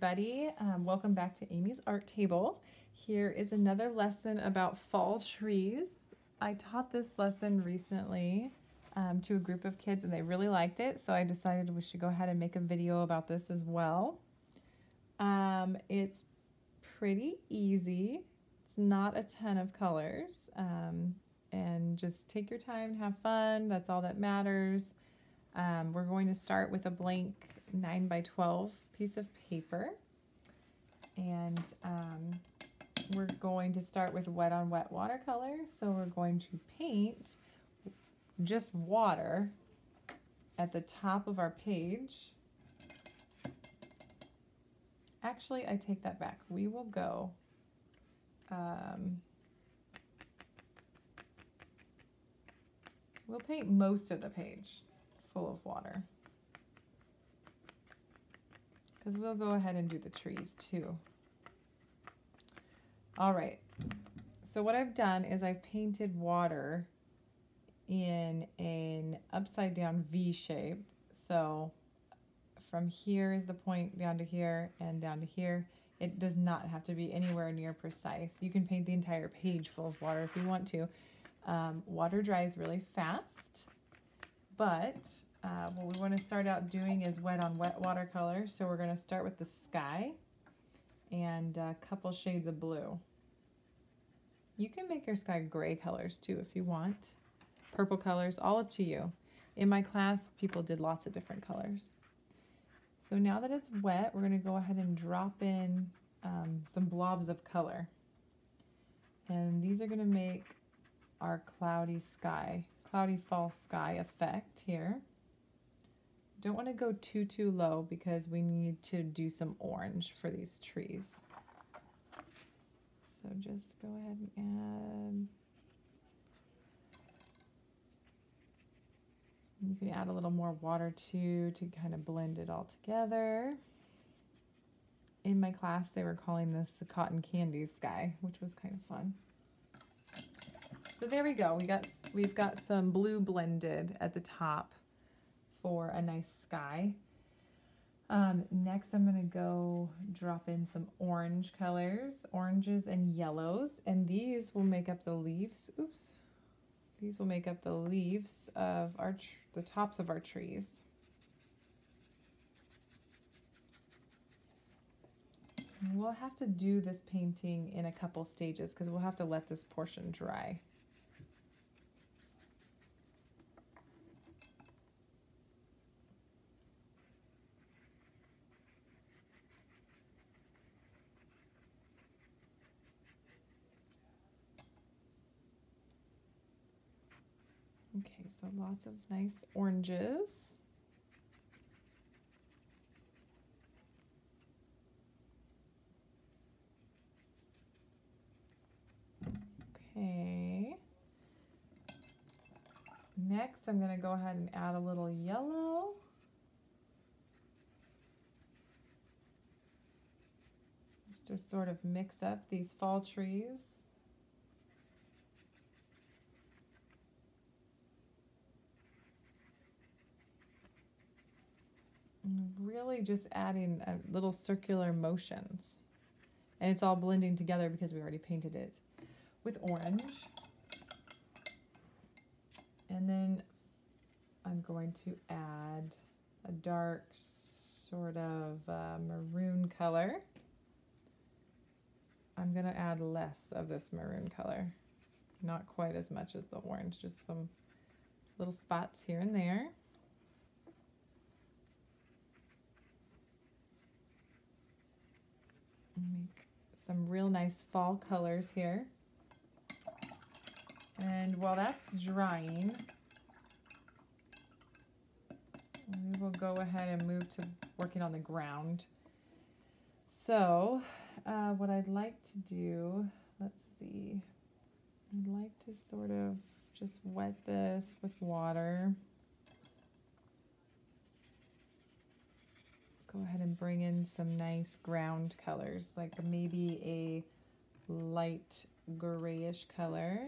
everybody. Welcome back to Amy's Art Table. Here is another lesson about fall trees. I taught this lesson recently to a group of kids and they really liked it, so I decided we should go ahead and make a video about this as well. It's pretty easy. It's not a ton of colors, and just take your time and have fun. That's all that matters. We're going to start with a blank 9x12 piece of paper, and we're going to start with wet on wet watercolor. So we're going to paint just water at the top of our page. Actually, I take that back. We will go we'll paint most of the page full of water, because we'll go ahead and do the trees too. All right, so what I've done is I've painted water in an upside down V shape. So from here is the point down to here and down to here. It does not have to be anywhere near precise. You can paint the entire page full of water if you want to. Water dries really fast, but what we want to start out doing is wet on wet watercolor. So we're going to start with the sky and a couple shades of blue. You can make your sky gray colors too if you want. Purple colors, all up to you. In my class, people did lots of different colors. So now that it's wet, we're going to go ahead and drop in some blobs of color. And these are going to make our cloudy fall sky effect here. Don't want to go too low because we need to do some orange for these trees. So just go ahead and add. You can add a little more water too to kind of blend it all together. In my class, they were calling this the cotton candy sky, which was kind of fun. So there we go. We've got some blue blended at the top for a nice sky. Next, I'm going to go drop in some orange colors, oranges and yellows, and these will make up the leaves. Oops. These will make up the leaves of the tops of our trees. We'll have to do this painting in a couple stages because we'll have to let this portion dry. Okay, so lots of nice oranges. Okay. Next, I'm going to go ahead and add a little yellow. Just sort of mix up these fall trees. Really just adding little circular motions, and it's all blending together because we already painted it with orange. And then I'm going to add a dark sort of maroon color. I'm going to add less of this maroon color, not quite as much as the orange, just some little spots here and there. Make some real nice fall colors here. And while that's drying, we will go ahead and move to working on the ground. So what I'd like to do, let's see, I'd like to sort of just wet this with water. Go ahead and bring in some nice ground colors, like maybe a light grayish color.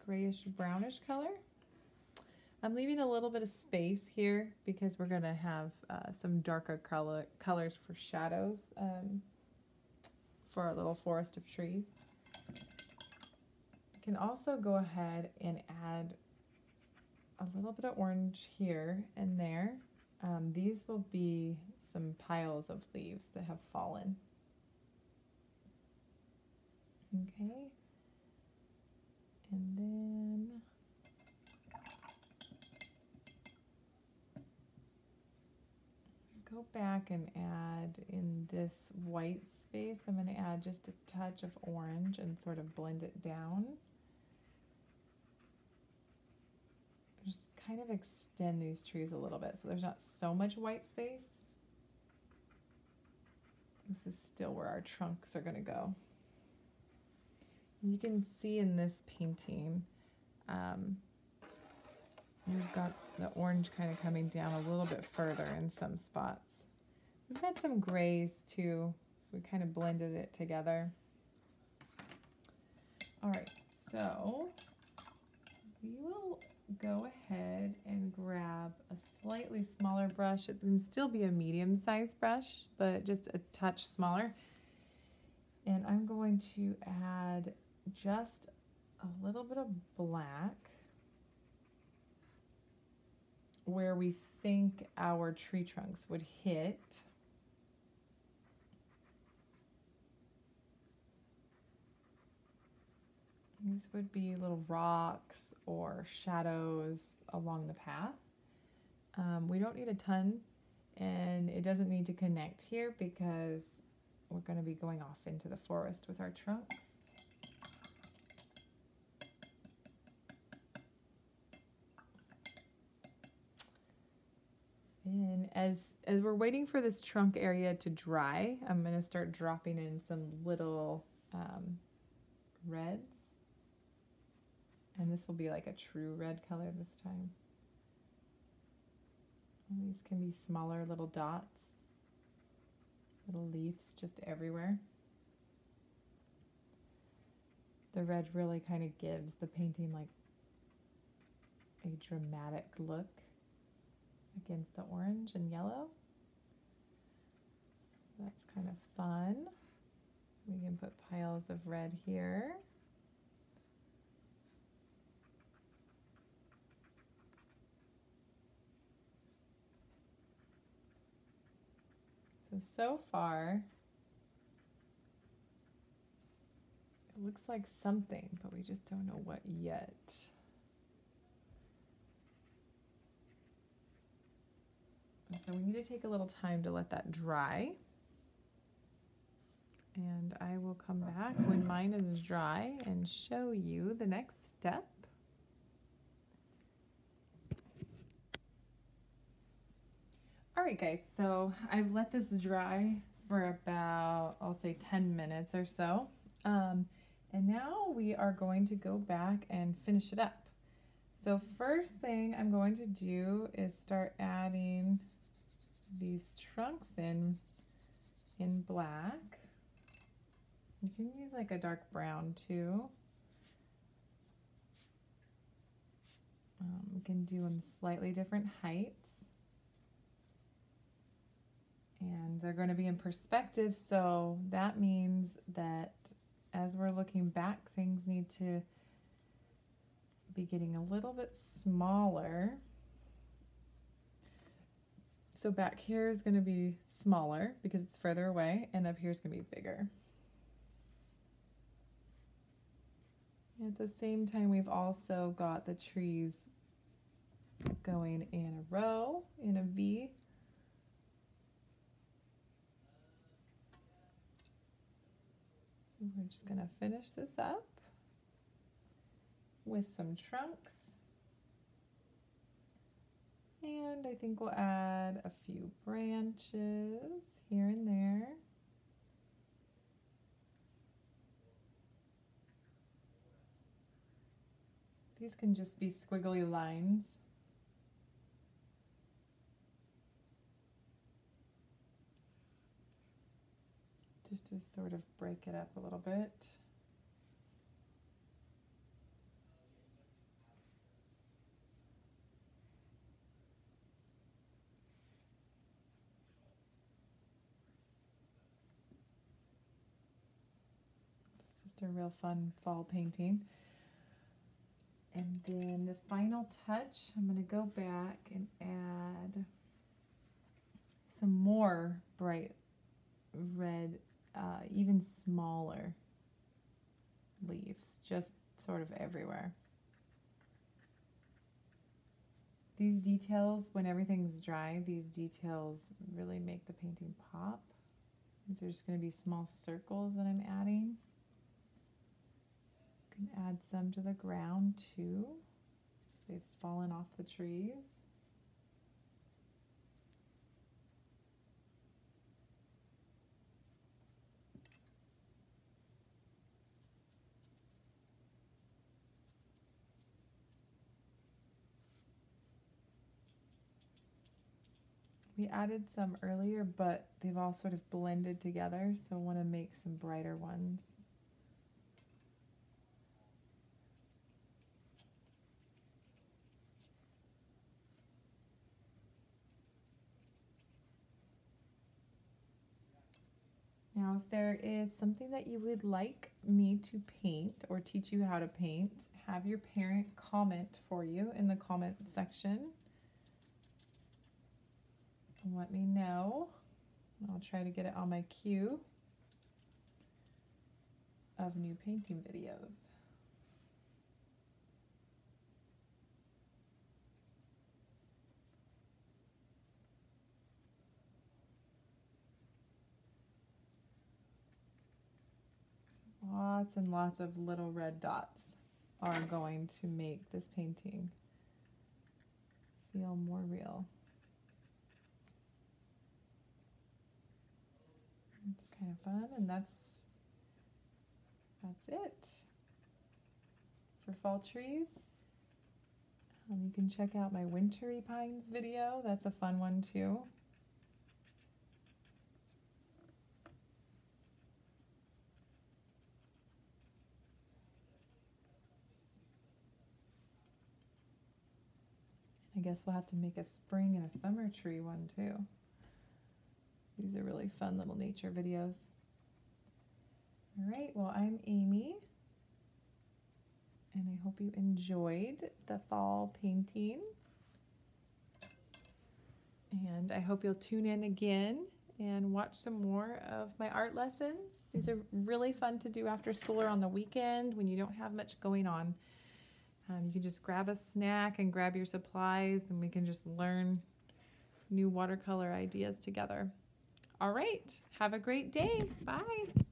grayish brownish color. I'm leaving a little bit of space here because we're going to have some darker colors for shadows for our little forest of trees. You can also go ahead and add a little bit of orange here and there. These will be some piles of leaves that have fallen. Okay, and then go back and add in this white space, I'm going to add just a touch of orange and sort of blend it down. Just kind of extend these trees a little bit so there's not so much white space. This is still where our trunks are going to go. You can see in this painting, we've got the orange kind of coming down a little bit further in some spots. We've got some grays too, so we kind of blended it together. All right, so we will go ahead and grab a slightly smaller brush. It can still be a medium-sized brush, but just a touch smaller. And I'm going to add just a little bit of black where we think our tree trunks would hit. These would be little rocks or shadows along the path. We don't need a ton, and it doesn't need to connect here because we're going to be going off into the forest with our trunks. And as we're waiting for this trunk area to dry, I'm going to start dropping in some little reds. And this will be like a true red color this time. And these can be smaller little dots, little leaves just everywhere. The red really kind of gives the painting like a dramatic look against the orange and yellow. So that's kind of fun. We can put piles of red here. So far, it looks like something, but we just don't know what yet. So we need to take a little time to let that dry. And I will come back when mine is dry and show you the next step. All right, guys, so I've let this dry for about, I'll say 10 minutes or so. And now we are going to go back and finish it up. So first thing I'm going to do is start adding these trunks in black. You can use like a dark brown too. We can do them slightly different heights. And they're going to be in perspective, so that means that as we're looking back, things need to be getting a little bit smaller. So back here is going to be smaller because it's further away, and up here is going to be bigger. At the same time, we've also got the trees going in a row, in a V. We're just going to finish this up with some trunks. And I think we'll add a few branches here and there. These can just be squiggly lines. Just to sort of break it up a little bit. Just a real fun fall painting. And then the final touch, I'm going to go back and add some more bright red, even smaller leaves, just sort of everywhere. These details, when everything's dry, these details really make the painting pop. These are just going to be small circles that I'm adding. You can add some to the ground too, as they've fallen off the trees. We added some earlier, but they've all sort of blended together, so I want to make some brighter ones. Now, if there is something that you would like me to paint or teach you how to paint, have your parent comment for you in the comment section. Let me know. I'll try to get it on my queue of new painting videos. Lots and lots of little red dots are going to make this painting feel more real. It's kind of fun, and that's it for fall trees. You can check out my wintry pines video. That's a fun one too. I guess we'll have to make a spring and a summer tree one too. These are really fun little nature videos. All right, well, I'm Amy, and I hope you enjoyed the fall painting. And I hope you'll tune in again and watch some more of my art lessons. These are really fun to do after school or on the weekend when you don't have much going on. You can just grab a snack and grab your supplies, and we can just learn new watercolor ideas together. All right, have a great day. Bye.